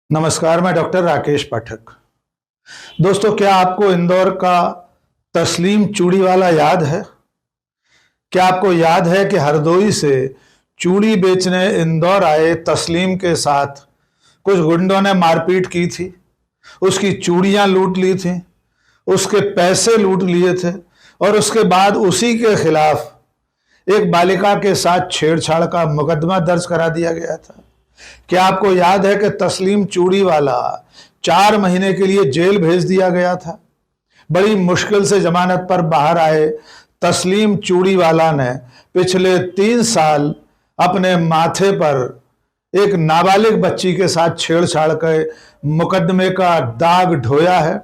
नमस्कार, मैं डॉक्टर राकेश पाठक। दोस्तों, क्या आपको इंदौर का तस्लीम चूड़ीवाला याद है? क्या आपको याद है कि हरदोई से चूड़ी बेचने इंदौर आए तस्लीम के साथ कुछ गुंडों ने मारपीट की थी, उसकी चूड़ियां लूट ली थी, उसके पैसे लूट लिए थे और उसके बाद उसी के खिलाफ एक बालिका के साथ छेड़छाड़ का मुकदमा दर्ज करा दिया गया था। क्या आपको याद है कि तस्लीम चूड़ीवाला 4 महीने के लिए जेल भेज दिया गया था? बड़ी मुश्किल से जमानत पर बाहर आए तस्लीम चूड़ीवाला ने पिछले 3 साल अपने माथे पर एक नाबालिग बच्ची के साथ छेड़छाड़ के मुकदमे का दाग ढोया है।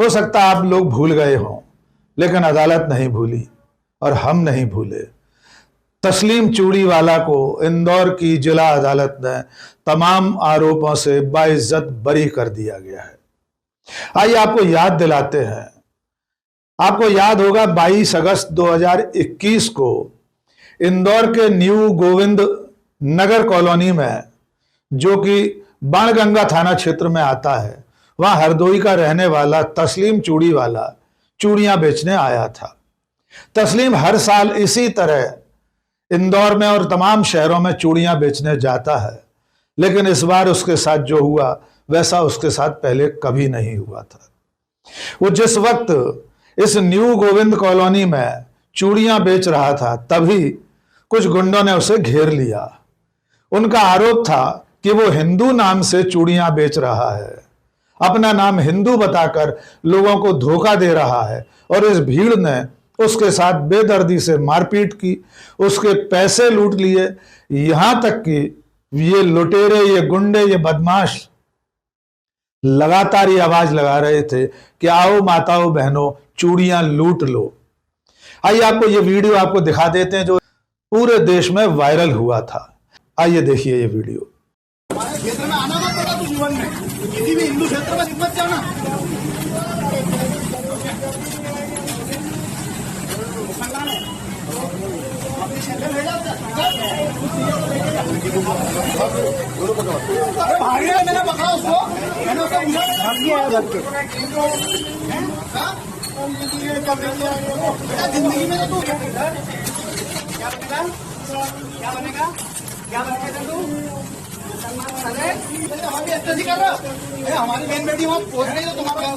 हो सकता है आप लोग भूल गए हों, लेकिन अदालत नहीं भूली और हम नहीं भूले। तस्लीम चूड़ीवाला को इंदौर की जिला अदालत ने तमाम आरोपों से बाइज्जत बरी कर दिया गया है। आइए आपको याद दिलाते हैं। आपको याद होगा 22 अगस्त 2021 को इंदौर के न्यू गोविंद नगर कॉलोनी में, जो कि बाणगंगा थाना क्षेत्र में आता है, वहां हरदोई का रहने वाला तस्लीम चूड़ीवाला चूड़ियां बेचने आया था। तस्लीम हर साल इसी तरह इंदौर में और तमाम शहरों में चूड़ियां बेचने जाता है, लेकिन इस बार उसके साथ जो हुआ वैसा उसके साथ पहले कभी नहीं हुआ था। वो जिस वक्त इस न्यू गोविंद कॉलोनी में चूड़ियां बेच रहा था, तभी कुछ गुंडों ने उसे घेर लिया। उनका आरोप था कि वो हिंदू नाम से चूड़ियां बेच रहा है, अपना नाम हिंदू बताकर लोगों को धोखा दे रहा है, और इस भीड़ ने उसके साथ बेदर्दी से मारपीट की, उसके पैसे लूट लिए। यहां तक कि ये लुटेरे, ये गुंडे, ये बदमाश लगातार ये आवाज लगा रहे थे कि आओ माताओं बहनों, चूड़ियां लूट लो। आइए आपको ये वीडियो आपको दिखा देते हैं जो पूरे देश में वायरल हुआ था। आइए देखिए ये वीडियो। हमारे क्षेत्र में आना मत पड़ा, तू जीवन में किसी भी हिंदू क्षेत्र में मत जाना। मैंने पकड़ा उसको, मैंने उसको जिंदगी में तू क्या बनेगा, क्या बनेगा, क्या बनेगा तू? हमारी कर रहा, हमारी बहन बेटी वहाँ पहुंच रही है, तुम्हारा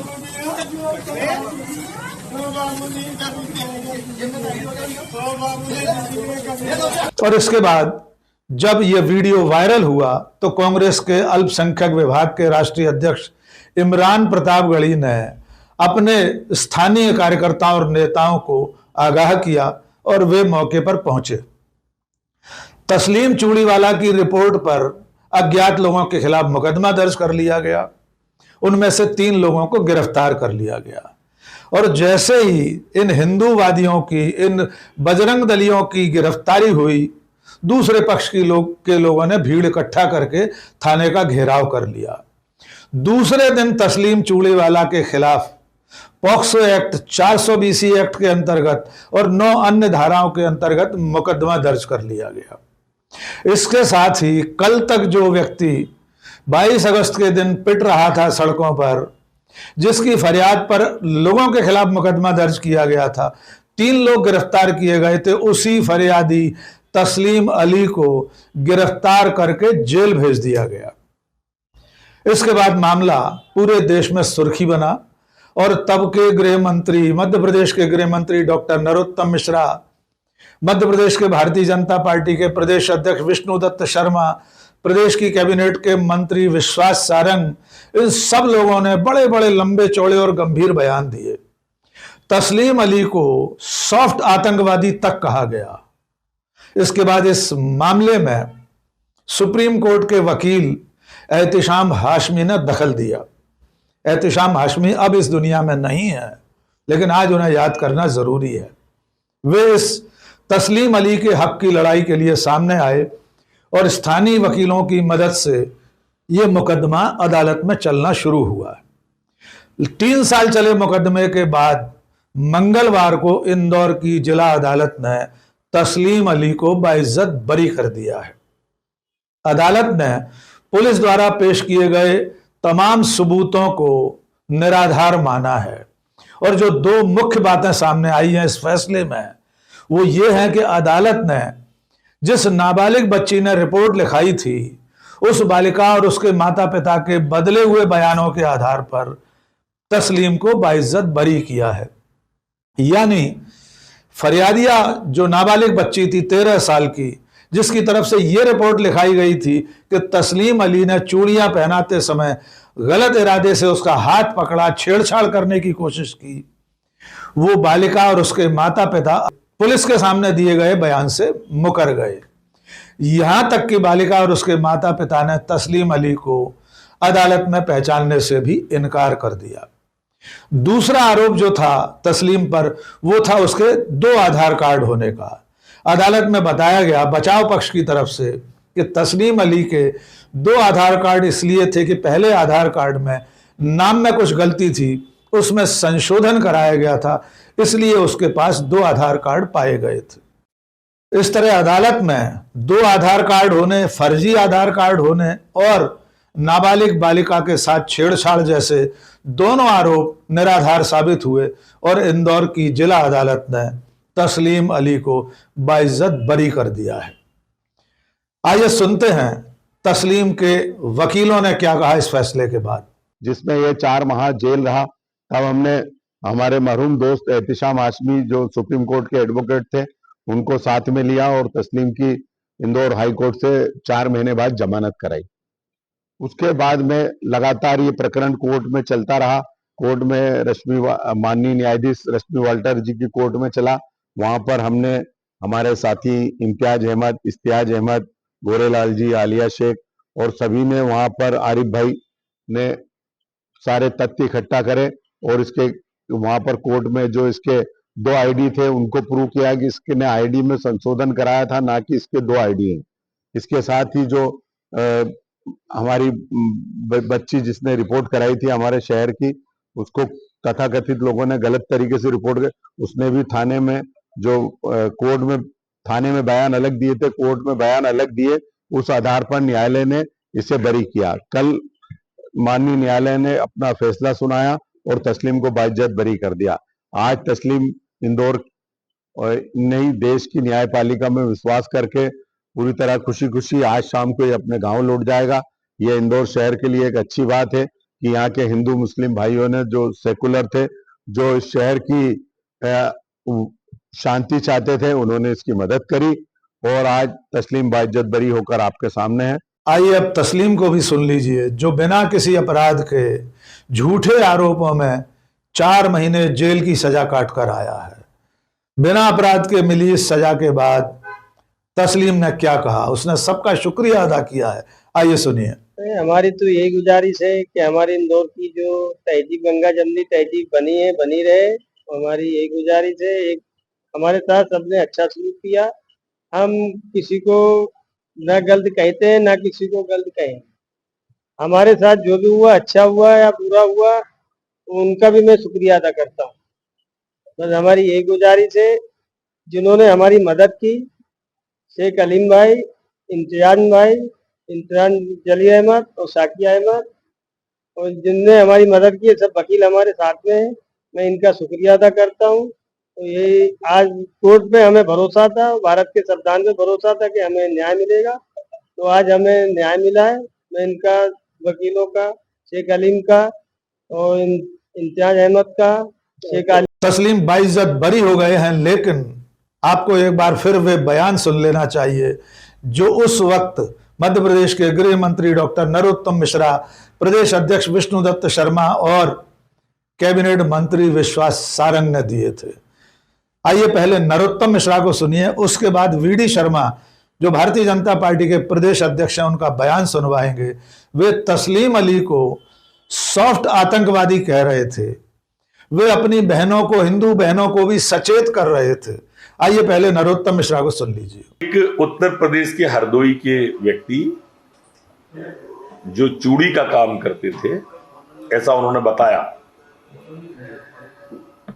और इसके बाद जब यह वीडियो वायरल हुआ तो कांग्रेस के अल्पसंख्यक विभाग के राष्ट्रीय अध्यक्ष इमरान प्रतापगढ़ी ने अपने स्थानीय कार्यकर्ताओं और नेताओं को आगाह किया और वे मौके पर पहुंचे। तस्लीम चूड़ीवाला की रिपोर्ट पर अज्ञात लोगों के खिलाफ मुकदमा दर्ज कर लिया गया। उनमें से 3 लोगों को गिरफ्तार कर लिया गया, और जैसे ही इन हिंदूवादियों की, इन बजरंग दलियों की गिरफ्तारी हुई, दूसरे पक्ष के लोगों ने भीड़ इकट्ठा करके थाने का घेराव कर लिया। दूसरे दिन तस्लीम चूड़ीवाला के खिलाफ पॉक्सो एक्ट, 420 एक्ट के अंतर्गत और 9 अन्य धाराओं के अंतर्गत मुकदमा दर्ज कर लिया गया। इसके साथ ही कल तक जो व्यक्ति 22 अगस्त के दिन पिट रहा था सड़कों पर, जिसकी फरियाद पर लोगों के खिलाफ मुकदमा दर्ज किया गया था, 3 लोग गिरफ्तार किए गए थे। उसी फरियादी तस्लीम अली को गिरफ्तार करके जेल भेज दिया गया। इसके बाद मामला पूरे देश में सुर्खी बना, और तब के गृह मंत्री, मध्य प्रदेश के गृह मंत्री डॉक्टर नरोत्तम मिश्रा, मध्य प्रदेश के भारतीय जनता पार्टी के प्रदेश अध्यक्ष विष्णुदत्त शर्मा, प्रदेश की कैबिनेट के मंत्री विश्वास सारंग, इन सब लोगों ने बड़े बड़े लंबे चौड़े और गंभीर बयान दिए। तस्लीम अली को सॉफ्ट आतंकवादी तक कहा गया। इसके बाद इस मामले में सुप्रीम कोर्ट के वकील एहतिशाम हाशमी ने दखल दिया। एहतिशाम हाशमी अब इस दुनिया में नहीं है, लेकिन आज उन्हें याद करना जरूरी है। वे इस तस्लीम अली के हक की लड़ाई के लिए सामने आए और स्थानीय वकीलों की मदद से यह मुकदमा अदालत में चलना शुरू हुआ। 3 साल चले मुकदमे के बाद मंगलवार को इंदौर की जिला अदालत ने तस्लीम अली को बाइज्जत बरी कर दिया है। अदालत ने पुलिस द्वारा पेश किए गए तमाम सबूतों को निराधार माना है। और जो दो मुख्य बातें सामने आई हैं इस फैसले में, वो ये है कि अदालत ने जिस नाबालिग बच्ची ने रिपोर्ट लिखाई थी, उस बालिका और उसके माता पिता के बदले हुए बयानों के आधार पर तस्लीम को बाइज्जत बरी किया है। यानी फरियादिया जो नाबालिग बच्ची थी 13 साल की, जिसकी तरफ से यह रिपोर्ट लिखाई गई थी कि तस्लीम अली ने चूड़ियां पहनाते समय गलत इरादे से उसका हाथ पकड़ा, छेड़छाड़ करने की कोशिश की, वो बालिका और उसके माता पिता पुलिस के सामने दिए गए बयान से मुकर गए। यहां तक कि बालिका और उसके माता पिता ने तस्लीम अली को अदालत में पहचानने से भी इनकार कर दिया। दूसरा आरोप जो था तस्लीम पर, वो था उसके 2 आधार कार्ड होने का। अदालत में बताया गया बचाव पक्ष की तरफ से कि तस्लीम अली के 2 आधार कार्ड इसलिए थे कि पहले आधार कार्ड में नाम में कुछ गलती थी, उसमें संशोधन कराया गया था, इसलिए उसके पास 2 आधार कार्ड पाए गए थे। इस तरह अदालत में 2 आधार कार्ड होने, फर्जी आधार कार्ड होने और नाबालिग बालिका के साथ छेड़छाड़ जैसे दोनों आरोप निराधार साबित हुए और इंदौर की जिला अदालत ने तस्लीम अली को बाइज्जत बरी कर दिया है। आइए सुनते हैं तस्लीम के वकीलों ने क्या कहा इस फैसले के बाद। जिसमें ये 4 माह जेल रहा, तब हमने हमारे मरहूम दोस्त एहतिशाम हाशमी जो सुप्रीम कोर्ट के एडवोकेट थे, उनको साथ में लिया और तस्लीम की इंदौर हाई कोर्ट से 4 महीने बाद जमानत कराई। उसके बाद में लगातार ये प्रकरण कोर्ट में चलता रहा। कोर्ट में माननीय न्यायाधीश रश्मि वाल्टर जी की कोर्ट में चला। वहां पर हमने हमारे साथी इम्तियाज अहमद, इश्तियाज अहमद, गोरेलाल जी, आलिया शेख और सभी ने वहां पर आरिफ भाई ने सारे तथ्य इकट्ठा करे और इसके वहां पर कोर्ट में जो इसके 2 आईडी थे उनको प्रूव किया कि इसके आईडी में संशोधन कराया था, ना कि इसके 2 आईडी हैं। इसके साथ ही जो हमारी बच्ची जिसने रिपोर्ट कराई थी हमारे शहर की, उसको तथाकथित लोगों ने गलत तरीके से रिपोर्ट कर, उसने भी थाने में जो कोर्ट में थाने में बयान अलग दिए थे, कोर्ट में बयान अलग दिए, उस आधार पर न्यायालय ने इसे बरी किया। कल माननीय न्यायालय ने अपना फैसला सुनाया और तस्लीम को बाइज्जत बरी कर दिया। आज तस्लीम इंदौर नई देश की न्यायपालिका में विश्वास करके पूरी तरह खुशी खुशी आज शाम को ये अपने गांव लौट जाएगा। ये इंदौर शहर के लिए एक अच्छी बात है कि यहाँ के हिंदू मुस्लिम भाइयों ने जो सेकुलर थे, जो इस शहर की शांति चाहते थे, उन्होंने इसकी मदद करी और आज तस्लीम बाइज्जत बरी होकर आपके सामने है। आइए अब तस्लीम को भी सुन लीजिए, जो बिना किसी अपराध के झूठे आरोपों में 4 महीने जेल की सजा काटकर आया है। बिना अपराध के मिली इस सजा के बाद तस्लीम ने क्या कहा, उसने सबका शुक्रिया अदा किया है। आइए सुनिए। हमारी तो यही गुजारिश है कि हमारी इंदौर की जो तहजीब, गंगा जमनी तहजीब बनी है, बनी रहे। हमारी यही गुजारिश है। एक हमारे साथ सबने अच्छा सलूक किया। हम किसी को न गलत कहते हैं, ना किसी को गलत कहें। हमारे साथ जो भी हुआ, अच्छा हुआ या बुरा हुआ, उनका भी मैं शुक्रिया अदा करता हूँ। बस हमारी यही गुजारिश है, जिन्होंने हमारी मदद की, शेख अलीम भाई, इम्तियाज भाई, इम्तियाज जली अहमद और साकिया अहमद, और जिनने हमारी मदद की, सब वकील हमारे साथ में हैं। मैं इनका शुक्रिया अदा करता हूँ। तो ये आज कोर्ट में हमें भरोसा था, भारत के संविधान में भरोसा था कि हमें न्याय मिलेगा, तो आज हमें न्याय मिला है। मैं इनका, वकीलों का, शेख अलीम का और इम्तियाज अहमद का, शेख अलीम। तस्लीम बाइज्जत बरी हो गए हैं, लेकिन आपको एक बार फिर वे बयान सुन लेना चाहिए जो उस वक्त मध्य प्रदेश के गृह मंत्री डॉक्टर नरोत्तम मिश्रा, प्रदेश अध्यक्ष विष्णुदत्त शर्मा और कैबिनेट मंत्री विश्वास सारंग ने दिए थे। आइए पहले नरोत्तम मिश्रा को सुनिए, उसके बाद वीडी शर्मा जो भारतीय जनता पार्टी के प्रदेश अध्यक्ष हैं उनका बयान सुनवाएंगे। वे तस्लीम अली को सॉफ्ट आतंकवादी कह रहे थे, वे अपनी बहनों को, हिंदू बहनों को भी सचेत कर रहे थे। आइए पहले नरोत्तम मिश्रा को सुन लीजिए। एक उत्तर प्रदेश के हरदोई के व्यक्ति जो चूड़ी का काम करते थे, ऐसा उन्होंने बताया।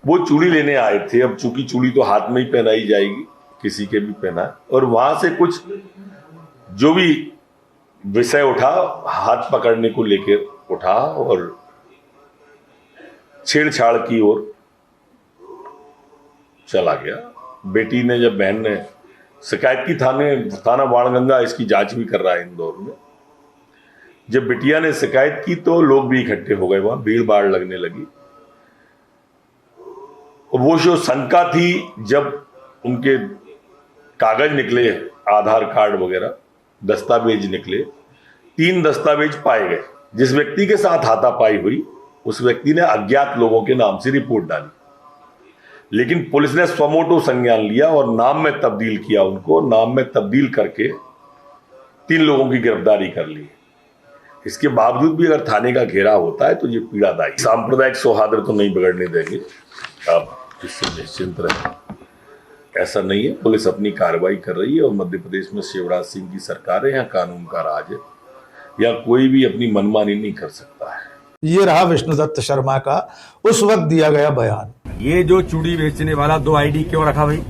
वो चूड़ी लेने आए थे। अब चूंकि चूड़ी तो हाथ में ही पहनाई जाएगी, किसी के भी पहना, और वहां से कुछ जो भी विषय उठा, हाथ पकड़ने को लेकर उठा और छेड़छाड़ की ओर चला गया। बेटी ने, जब बहन ने शिकायत की थाना बाणगंगा इसकी जांच भी कर रहा है इंदौर में, जब बिटिया ने शिकायत की तो लोग भी इकट्ठे हो गए, वहां भीड़ भाड़ लगने लगी। और वो जो शंका थी, जब उनके कागज निकले, आधार कार्ड वगैरह दस्तावेज निकले, 3 दस्तावेज पाए गए। जिस व्यक्ति के साथ हाथापाई हुई उस व्यक्ति ने अज्ञात लोगों के नाम से रिपोर्ट डाली, लेकिन पुलिस ने स्वमोटो संज्ञान लिया और नाम में तब्दील किया। उनको नाम में तब्दील करके 3 लोगों की गिरफ्तारी कर ली। इसके बावजूद भी अगर थाने का घेराव होता है तो ये पीड़ादायी। सांप्रदायिक सौहार्द तो नहीं बिगड़ने देंगे, आप इससे निश्चिंत रहें। ऐसा नहीं है, पुलिस अपनी कार्रवाई कर रही है और मध्य प्रदेश में शिवराज सिंह की सरकार है, यहाँ कानून का राज है, या कोई भी अपनी मनमानी नहीं कर सकता है। ये रहा विष्णुदत्त शर्मा का उस वक्त दिया गया बयान। ये जो चूड़ी बेचने वाला 2 आईडी क्यों रखा भाई?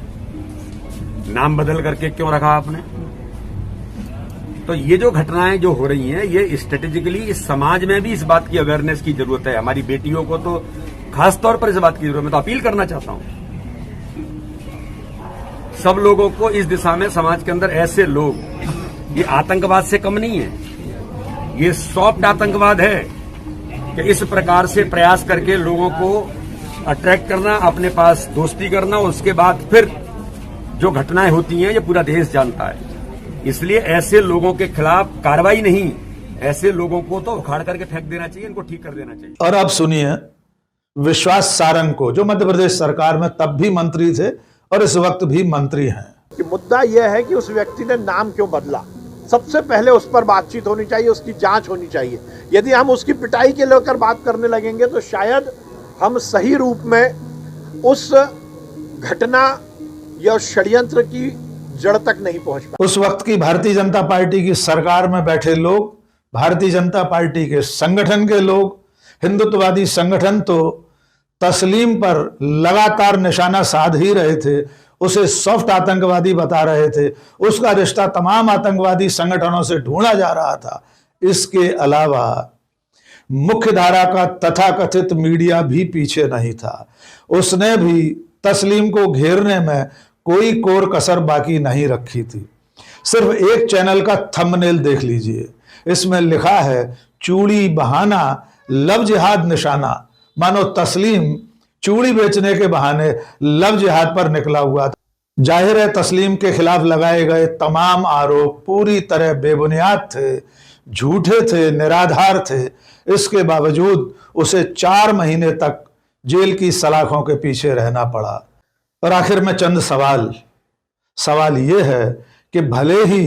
नाम बदल करके क्यों रखा आपने? तो ये जो घटनाएं जो हो रही हैं, ये स्ट्रेटेजिकली इस समाज में भी इस बात की अवेयरनेस की जरूरत है। हमारी बेटियों को तो खास तौर पर इस बात की जरूरत है। मैं तो अपील करना चाहता हूं सब लोगों को इस दिशा में, समाज के अंदर ऐसे लोग, ये आतंकवाद से कम नहीं है, ये सॉफ्ट आतंकवाद है कि इस प्रकार से प्रयास करके लोगों को अट्रैक्ट करना, अपने पास दोस्ती करना, उसके बाद फिर जो घटनाएं होती हैं ये पूरा देश जानता है। इसलिए ऐसे लोगों के खिलाफ कार्रवाई नहीं, ऐसे लोगों को तो उखाड़ करके फेंक देना चाहिए, इनको ठीक कर देना चाहिए। और अब सुनिए विश्वास सारंग को, जो मध्य प्रदेश सरकार में तब भी मंत्री थे और इस वक्त भी मंत्री हैं। कि मुद्दा यह है कि उस व्यक्ति ने नाम क्यों बदला। सबसे पहले उस पर बातचीत होनी चाहिए, उसकी जांच होनी चाहिए। यदि हम उसकी पिटाई के लेकर बात करने लगेंगे तो शायद हम सही रूप में उस घटना या षड्यंत्र की जड़ तक नहीं पहुंच पाए। उस वक्त की भारतीय जनता पार्टी की सरकार में बैठे लोग, भारतीय जनता पार्टी के संगठन के लोग, हिंदुत्ववादी संगठन तो तस्लीम पर लगातार निशाना साध ही रहे थे, उसे सॉफ्ट आतंकवादी बता रहे थे, उसका रिश्ता तमाम आतंकवादी संगठनों से ढूंढा जा रहा था। इसके अलावा मुख्य धारा का तथाकथित मीडिया भी पीछे नहीं था, उसने भी तस्लीम को घेरने में कोई कोर कसर बाकी नहीं रखी थी। सिर्फ एक चैनल का थंबनेल देख लीजिए, इसमें लिखा है चूड़ी बहाना लव जिहाद निशाना। मानो तस्लीम चूड़ी बेचने के बहाने लव जिहाद पर निकला हुआ था। जाहिर है तस्लीम के खिलाफ लगाए गए तमाम आरोप पूरी तरह बेबुनियाद थे, झूठे थे, निराधार थे। इसके बावजूद उसे 4 महीने तक जेल की सलाखों के पीछे रहना पड़ा। और आखिर में चंद सवाल ये है कि भले ही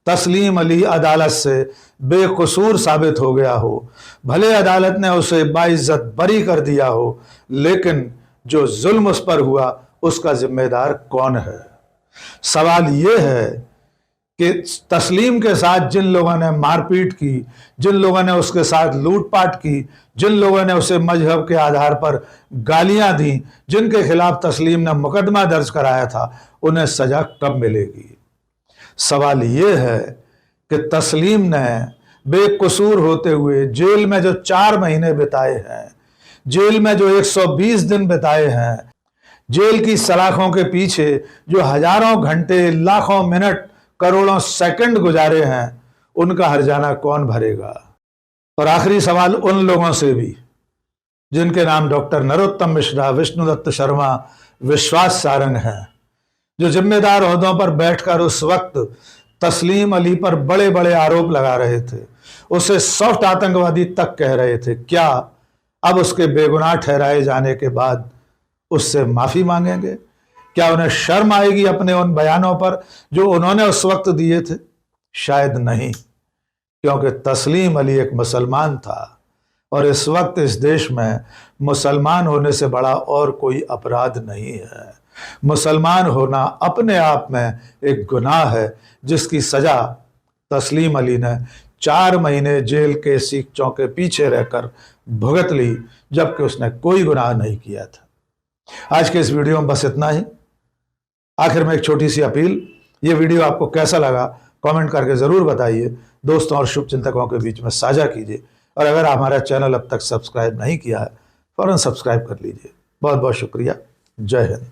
तस्लीम अली अदालत से बेकसूर साबित हो गया हो, भले अदालत ने उसे बाइज्जत बरी कर दिया हो, लेकिन जो जुल्म उस पर हुआ उसका जिम्मेदार कौन है? सवाल यह है कि तस्लीम के साथ जिन लोगों ने मारपीट की, जिन लोगों ने उसके साथ लूटपाट की, जिन लोगों ने उसे मजहब के आधार पर गालियां दी, जिनके खिलाफ तस्लीम ने मुकदमा दर्ज कराया था, उन्हें सजा कब मिलेगी? सवाल यह है कि तस्लीम ने बेकसूर होते हुए जेल में जो 4 महीने बिताए हैं, जेल में जो 120 दिन बिताए हैं, जेल की सलाखों के पीछे जो हजारों घंटे, लाखों मिनट, करोड़ों सेकंड गुजारे हैं, उनका हर्जाना कौन भरेगा? और आखिरी सवाल उन लोगों से भी जिनके नाम डॉक्टर नरोत्तम मिश्रा, विष्णुदत्त शर्मा, विश्वास सारंग हैं, जो जिम्मेदार ओहदों पर बैठकर उस वक्त तस्लीम अली पर बड़े बड़े आरोप लगा रहे थे, उसे सॉफ्ट आतंकवादी तक कह रहे थे। क्या अब उसके बेगुनाह ठहराए जाने के बाद उससे माफी मांगेंगे? क्या उन्हें शर्म आएगी अपने उन बयानों पर जो उन्होंने उस वक्त दिए थे? शायद नहीं, क्योंकि तस्लीम अली एक मुसलमान था और इस वक्त इस देश में मुसलमान होने से बड़ा और कोई अपराध नहीं है। मुसलमान होना अपने आप में एक गुनाह है, जिसकी सजा तस्लीम अली ने 4 महीने जेल के सीखचों के पीछे रहकर भुगत ली, जबकि उसने कोई गुनाह नहीं किया था। आज के इस वीडियो में बस इतना ही। आखिर में एक छोटी सी अपील, ये वीडियो आपको कैसा लगा कमेंट करके ज़रूर बताइए। दोस्तों और शुभचिंतकों के बीच में साझा कीजिए। और अगर हमारा चैनल अब तक सब्सक्राइब नहीं किया है, फौरन सब्सक्राइब कर लीजिए। बहुत बहुत शुक्रिया। जय हिंद।